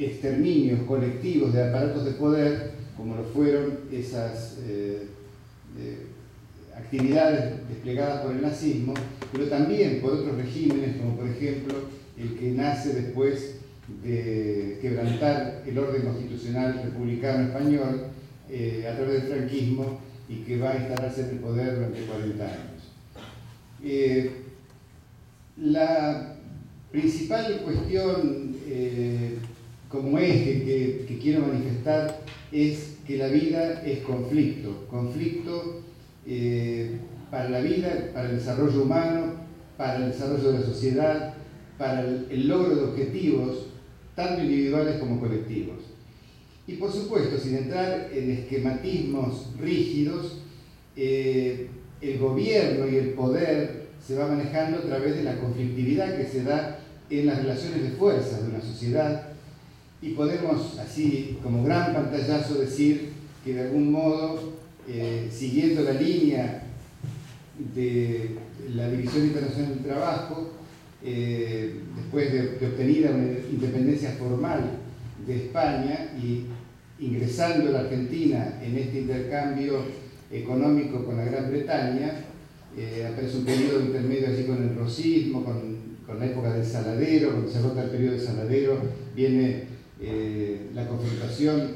exterminios colectivos de aparatos de poder, como lo fueron esas actividades desplegadas por el nazismo, pero también por otros regímenes, como por ejemplo el que nace después de quebrantar el orden constitucional republicano español a través del franquismo y que va a instalarse en el poder durante 40 años. La principal cuestión como eje que quiero manifestar es que la vida es conflicto, conflicto para la vida, para el desarrollo humano, para el desarrollo de la sociedad, para el logro de objetivos, tanto individuales como colectivos. Y por supuesto, sin entrar en esquematismos rígidos, el gobierno y el poder se va manejando a través de la conflictividad que se da en las relaciones de fuerzas de una sociedad, y podemos, así como gran pantallazo, decir que de algún modo, siguiendo la línea de la División Internacional del Trabajo, después de obtenida una independencia formal de España y ingresando la Argentina en este intercambio económico con la Gran Bretaña, aparece un periodo intermedio allí con el rosismo, con la época del Saladero. Cuando se agota el periodo del Saladero viene la confrontación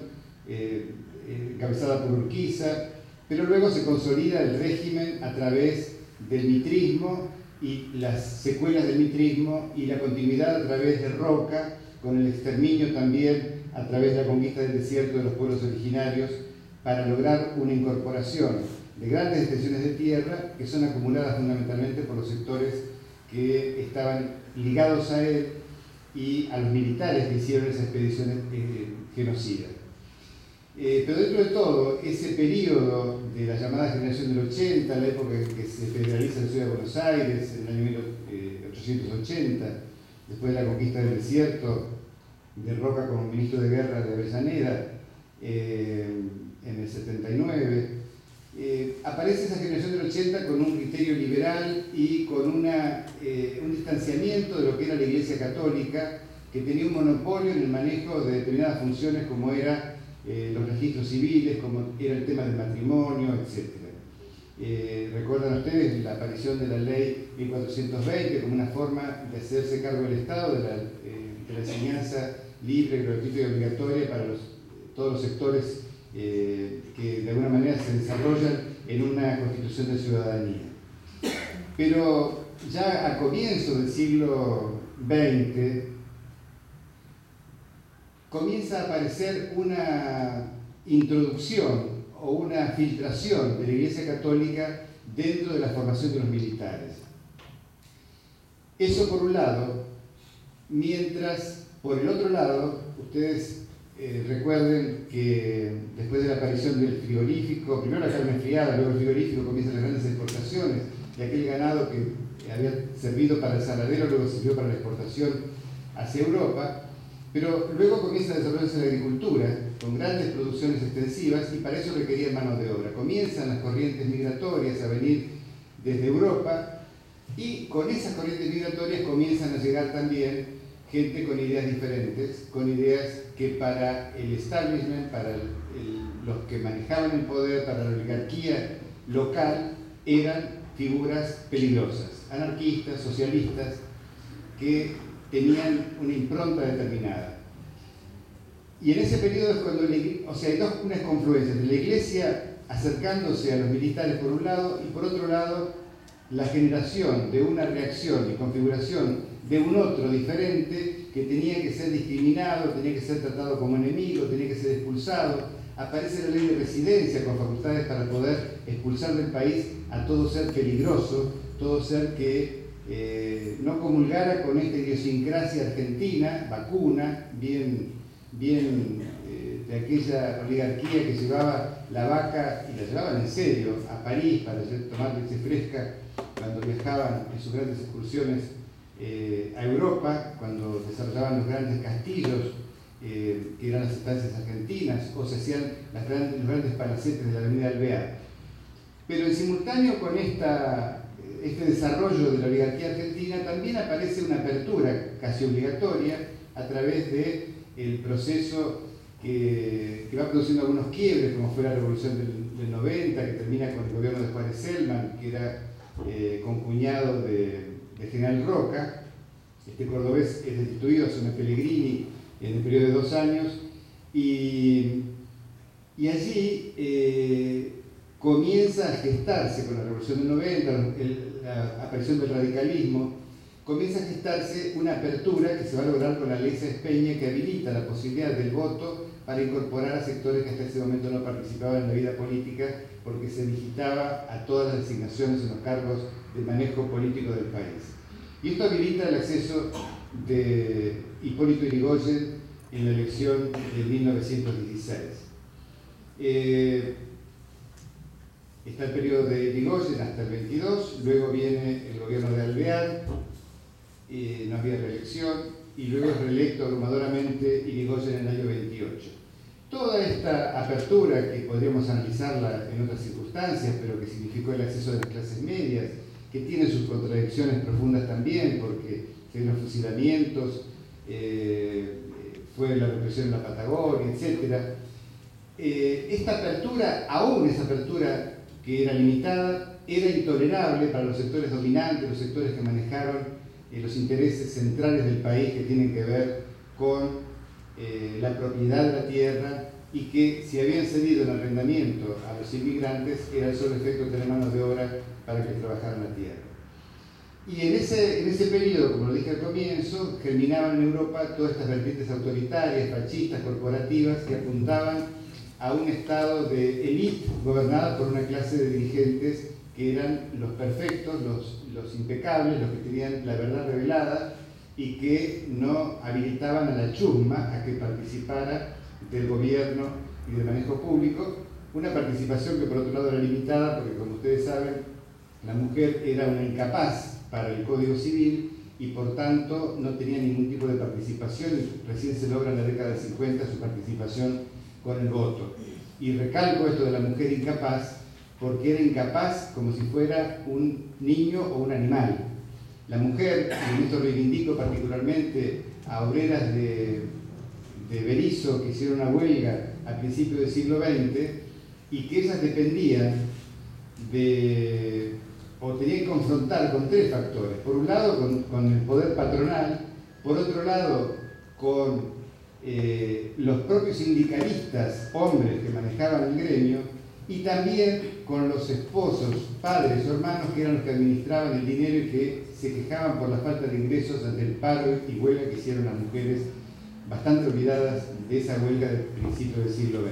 encabezada por Urquiza, pero luego se consolida el régimen a través del mitrismo y las secuelas del mitrismo y la continuidad a través de Roca, con el exterminio también a través de la conquista del desierto de los pueblos originarios, para lograr una incorporación de grandes extensiones de tierra que son acumuladas fundamentalmente por los sectores que estaban ligados a él y a los militares que hicieron esas expediciones genocidas. Pero dentro de todo, ese periodo de la llamada generación del 80, la época en que se federaliza la ciudad de Buenos Aires, en el año 1880, después de la conquista del desierto, de Roca como ministro de guerra de Avellaneda, en el 79, aparece esa generación del 80 con un criterio liberal y con un distanciamiento de lo que era la Iglesia Católica, que tenía un monopolio en el manejo de determinadas funciones como era los registros civiles, como era el tema del matrimonio, etc. Recuerdan ustedes la aparición de la ley 1420 como una forma de hacerse cargo del Estado de la enseñanza libre, gratuita y obligatoria para todos los sectores que de alguna manera se desarrollan en una constitución de ciudadanía. Pero ya a comienzos del siglo XX comienza a aparecer una introducción o una filtración de la Iglesia Católica dentro de la formación de los militares. Eso por un lado, mientras por el otro lado, ustedes recuerden que después de la aparición del frigorífico, primero la carne enfriada, luego el frigorífico, comienzan las grandes exportaciones, y aquel ganado que había servido para el saladero luego sirvió para la exportación hacia Europa. Pero luego comienza a desarrollarse la agricultura con grandes producciones extensivas y para eso requerían mano de obra. Comienzan las corrientes migratorias a venir desde Europa y con esas corrientes migratorias comienzan a llegar también gente con ideas diferentes, con ideas que para el establishment, para los que manejaban el poder, para la oligarquía local, eran figuras peligrosas, anarquistas, socialistas, que tenían una impronta determinada. Y en ese periodo es cuando, hay unas confluencias de la Iglesia acercándose a los militares por un lado y por otro lado la generación de una reacción y configuración de un otro diferente que tenía que ser discriminado, tenía que ser tratado como enemigo, tenía que ser expulsado. Aparece la ley de residencia con facultades para poder expulsar del país a todo ser peligroso, todo ser que no comulgara con esta idiosincrasia argentina, vacuna, bien de aquella oligarquía que llevaba la vaca, y la llevaban en serio, a París para tomar leche fresca cuando viajaban en sus grandes excursiones a Europa, cuando desarrollaban los grandes castillos que eran las estancias argentinas, o se hacían los grandes palacetes de la avenida Alvear. Pero en simultáneo con este desarrollo de la oligarquía argentina también aparece una apertura casi obligatoria a través de el proceso que va produciendo algunos quiebres, como fue la revolución del 90, que termina con el gobierno de Juárez Celman, que era concuñado de General Roca. Este cordobés es destituido, asume Pellegrini en el periodo de 2 años, y allí comienza a gestarse con la revolución del 90, la aparición del radicalismo, comienza a gestarse una apertura que se va a lograr con la ley Sáenz Peña, que habilita la posibilidad del voto para incorporar a sectores que hasta ese momento no participaban en la vida política, porque se digitaba a todas las designaciones en los cargos de manejo político del país. Y esto habilita el acceso de Hipólito Yrigoyen en la elección de 1916. Está el periodo de Yrigoyen hasta el 22, luego viene el gobierno de Alvear, no había reelección, y luego es reelecto abrumadoramente Yrigoyen en el año 28. Toda esta apertura, que podríamos analizarla en otras circunstancias, pero que significó el acceso de las clases medias, que tiene sus contradicciones profundas también, porque se dieron fusilamientos, fue la represión en la Patagonia, etc. Esta apertura, aún esa apertura que era limitada, era intolerable para los sectores dominantes, los sectores que manejaron los intereses centrales del país, que tienen que ver con la propiedad de la tierra, y que si habían cedido el arrendamiento a los inmigrantes era el solo efecto de tener manos de obra para que trabajaran la tierra. Y en ese periodo, como lo dije al comienzo, germinaban en Europa todas estas vertientes autoritarias, fascistas, corporativas, que apuntaban a un estado de élite gobernada por una clase de dirigentes que eran los perfectos, los impecables, los que tenían la verdad revelada y que no habilitaban a la chusma a que participara del gobierno y del manejo público, una participación que por otro lado era limitada porque, como ustedes saben, la mujer era una incapaz para el Código Civil y por tanto no tenía ningún tipo de participación, y recién se logra en la década de 50 su participación con el voto. Y recalco esto de la mujer incapaz, porque era incapaz como si fuera un niño o un animal. La mujer, y en esto reivindico particularmente a obreras de Berisso que hicieron una huelga a principios del siglo XX, y que ellas dependían o tenían que confrontar con 3 factores. Por un lado, con el poder patronal; por otro lado, con los propios sindicalistas, hombres que manejaban el gremio, y también con los esposos, padres o hermanos, que eran los que administraban el dinero y que se quejaban por la falta de ingresos ante el paro y huelga que hicieron las mujeres, bastante olvidadas de esa huelga del principio del siglo XX.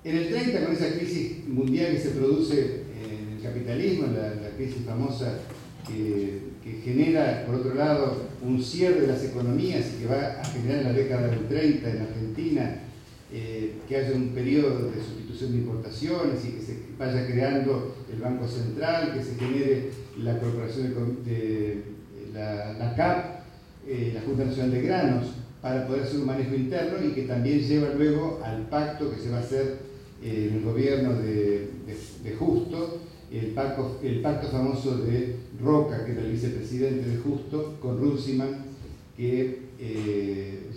En el 30, con esa crisis mundial que se produce en el capitalismo, la crisis famosa que genera, por otro lado, un cierre de las economías y que va a generar en la década del 30 en Argentina que haya un periodo de sustitución de importaciones y que se vaya creando el Banco Central, que se genere la corporación de la CAP, la Junta Nacional de Granos, para poder hacer un manejo interno, y que también lleva luego al pacto que se va a hacer en el gobierno de Justo, el pacto famoso de Roca, que era el vicepresidente de Justo, con Runciman, que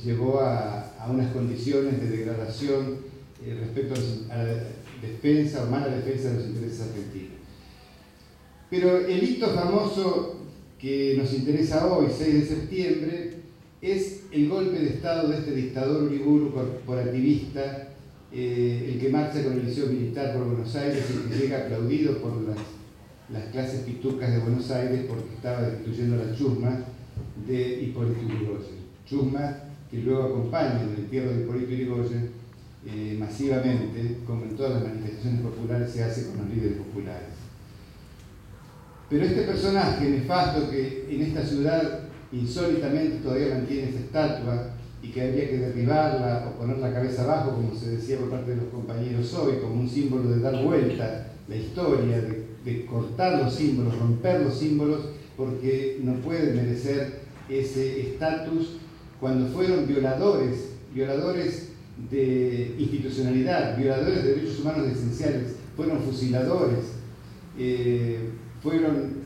llevó a unas condiciones de degradación respecto a la defensa o mala defensa de los intereses argentinos. Pero el hito famoso que nos interesa hoy, 6 de septiembre, es el golpe de Estado de este dictador uriburu corporativista, el que marcha con el liceo militar por Buenos Aires y que llega aplaudido por las clases pitucas de Buenos Aires porque estaba destituyendo la chusma de Hipólito Yrigoyen. Chusma que luego acompaña en el entierro de Hipólito Yrigoyen masivamente, como en todas las manifestaciones populares se hace con los líderes populares. Pero este personaje nefasto, que en esta ciudad insólitamente todavía mantiene esta estatua y que habría que derribarla o poner la cabeza abajo, como se decía por parte de los compañeros hoy, como un símbolo de dar vuelta la historia, de cortar los símbolos, romper los símbolos, porque no pueden merecer ese estatus cuando fueron violadores de institucionalidad, violadores de derechos humanos esenciales, fueron fusiladores, fueron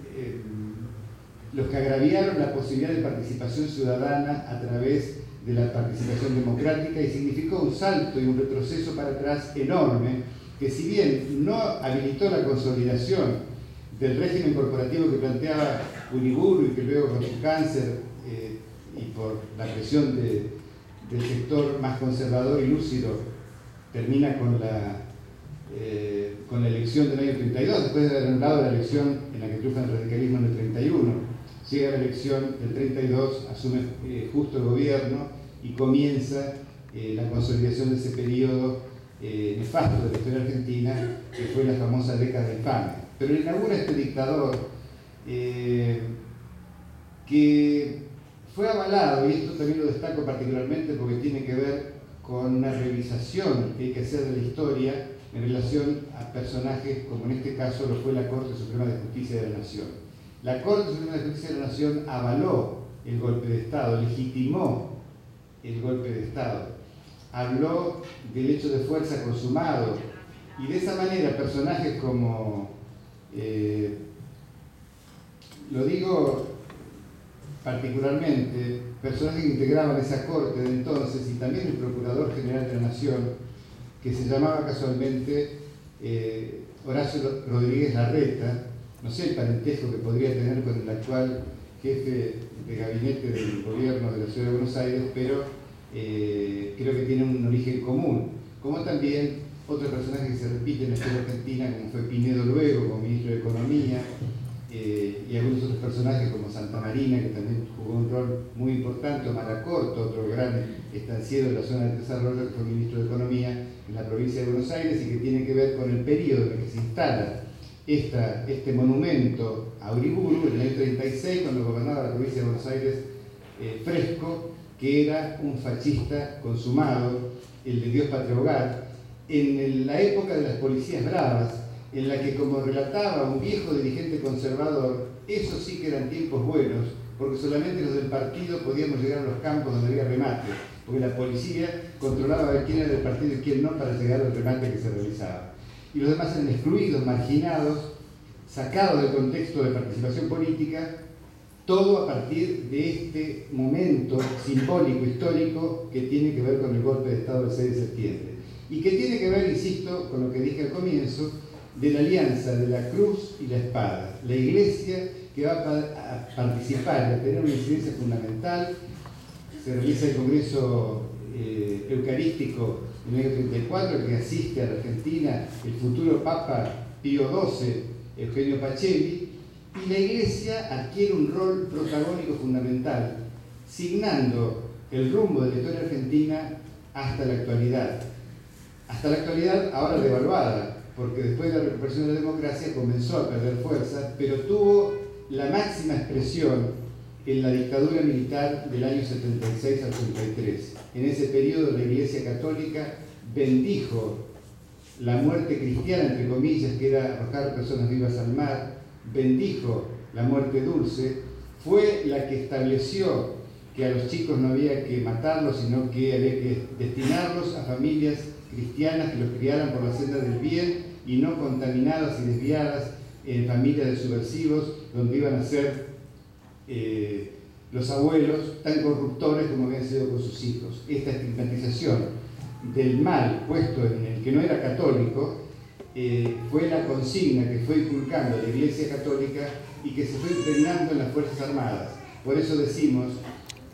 los que agraviaron la posibilidad de participación ciudadana a través de la participación democrática, y significó un salto y un retroceso para atrás enorme, que si bien no habilitó la consolidación del régimen corporativo que planteaba Uriburu y que luego con su cáncer y por la presión del sector más conservador y lúcido termina con la elección del año 32, después de haber anulado la elección en la que triunfa el radicalismo en el 31. Llega la elección del 32, asume Justo el gobierno y comienza la consolidación de ese periodo nefasto de la historia argentina, que fue la famosa década infame. Pero inaugura este dictador que fue avalado, y esto también lo destaco particularmente porque tiene que ver con una revisación que hay que hacer de la historia en relación a personajes como en este caso lo fue la Corte Suprema de Justicia de la Nación. La Corte Suprema de Justicia de la Nación avaló el golpe de Estado, legitimó el golpe de Estado, habló del hecho de fuerza consumado, y de esa manera personajes como lo digo particularmente, personajes que integraban esa corte de entonces, y también el Procurador General de la Nación, que se llamaba casualmente Horacio Rodríguez Larreta, no sé el parentesco que podría tener con el actual jefe de gabinete del gobierno de la Ciudad de Buenos Aires, pero creo que tienen un origen común, como también otros personajes que se repiten en la historia argentina, como fue Pinedo luego, como ministro de Economía, y algunos otros personajes como Santa Marina, que también jugó un rol muy importante, o Malacorto, otro gran estanciero de la zona de desarrollo, que fue ministro de Economía en la provincia de Buenos Aires, y que tiene que ver con el periodo en el que se instala este monumento a Uriburu, en el año 36, cuando gobernaba la provincia de Buenos Aires Fresco, que era un fascista consumado, el de Dios Patria Hogar, en la época de las policías bravas, en la que, como relataba un viejo dirigente conservador, esos sí que eran tiempos buenos, porque solamente los del partido podíamos llegar a los campos donde había remate, porque la policía controlaba de quién era del partido y quién no para llegar al remate que se realizaba. Y los demás eran excluidos, marginados, sacados del contexto de participación política, todo a partir de este momento simbólico, histórico, que tiene que ver con el golpe de Estado del 6 de septiembre. Y que tiene que ver, insisto, con lo que dije al comienzo, de la alianza de la cruz y la espada. La Iglesia que va a participar, a tener una incidencia fundamental. Se realiza el Congreso Eucarístico en el año 34, que asiste a la Argentina el futuro Papa Pío XII, Eugenio Pacelli, y la Iglesia adquiere un rol protagónico fundamental, signando el rumbo de la historia argentina hasta la actualidad. Hasta la actualidad, ahora devaluada, porque después de la recuperación de la democracia comenzó a perder fuerza, pero tuvo la máxima expresión en la dictadura militar del año 76 al 83. En ese periodo la Iglesia Católica bendijo la muerte cristiana, entre comillas, que era arrojar personas vivas al mar, bendijo la muerte dulce, fue la que estableció que a los chicos no había que matarlos, sino que había que destinarlos a familias cristianas que los criaran por la senda del bien y no contaminadas y desviadas en familias de subversivos donde iban a ser los abuelos tan corruptores como habían sido con sus hijos. Esta estigmatización del mal puesto en el que no era católico fue la consigna que fue inculcando la Iglesia Católica y que se fue impregnando en las Fuerzas Armadas. Por eso decimos,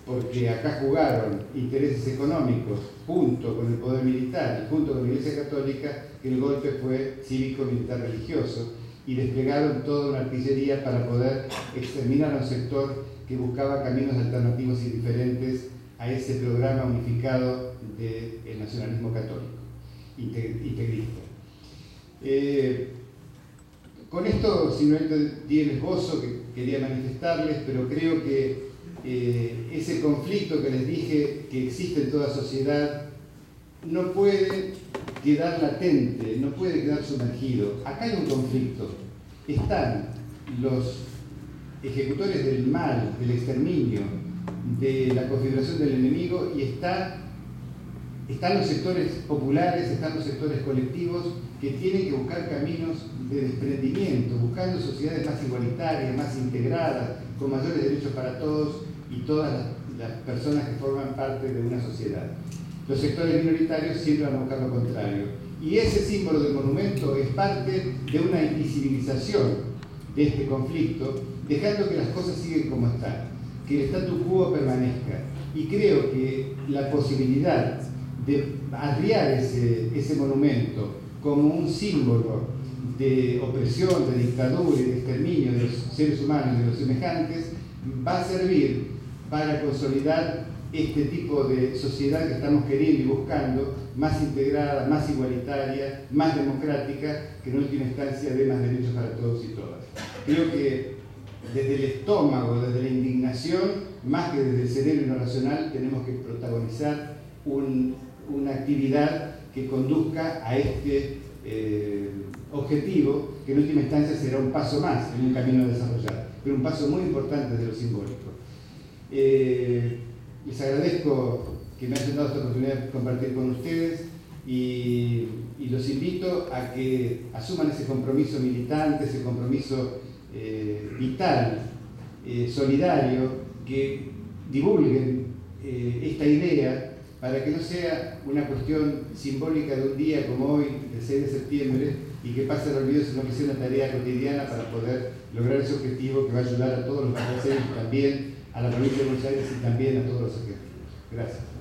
porque acá jugaron intereses económicos junto con el poder militar y junto con la Iglesia Católica, que el golpe fue cívico-militar religioso, y desplegaron toda una artillería para poder exterminar a un sector que buscaba caminos alternativos y diferentes a ese programa unificado del nacionalismo católico, integrista. Con esto simplemente di el esbozo que quería manifestarles, pero creo que ese conflicto que les dije que existe en toda sociedad no puede quedar latente, no puede quedar sumergido. Acá hay un conflicto. Están los ejecutores del mal, del exterminio, de la configuración del enemigo, y están los sectores populares, están los sectores colectivos que tienen que buscar caminos de desprendimiento, buscando sociedades más igualitarias, más integradas, con mayores derechos para todos y todas las personas que forman parte de una sociedad. Los sectores minoritarios siempre van a buscar lo contrario. Y ese símbolo del monumento es parte de una invisibilización de este conflicto, dejando que las cosas siguen como están, que el statu quo permanezca. Y creo que la posibilidad de arriar ese monumento como un símbolo de opresión, de dictadura y de exterminio de los seres humanos y de los semejantes va a servir para consolidar este tipo de sociedad que estamos queriendo y buscando, más integrada, más igualitaria, más democrática, que en última instancia dé más derechos para todos y todas. Creo que desde el estómago, desde la indignación, más que desde el cerebro y lo racional, tenemos que protagonizar una actividad que conduzca a este objetivo, que en última instancia será un paso más en un camino a desarrollar, pero un paso muy importante desde lo simbólico. Les agradezco que me hayan dado esta oportunidad de compartir con ustedes y los invito a que asuman ese compromiso militante, ese compromiso vital, solidario, que divulguen esta idea para que no sea una cuestión simbólica de un día como hoy, el 6 de septiembre, y que pase al olvido, sino que sea una tarea cotidiana para poder lograr ese objetivo que va a ayudar a todos los países, también a la provincia de Buenos Aires y también a todos los argentinos. Gracias.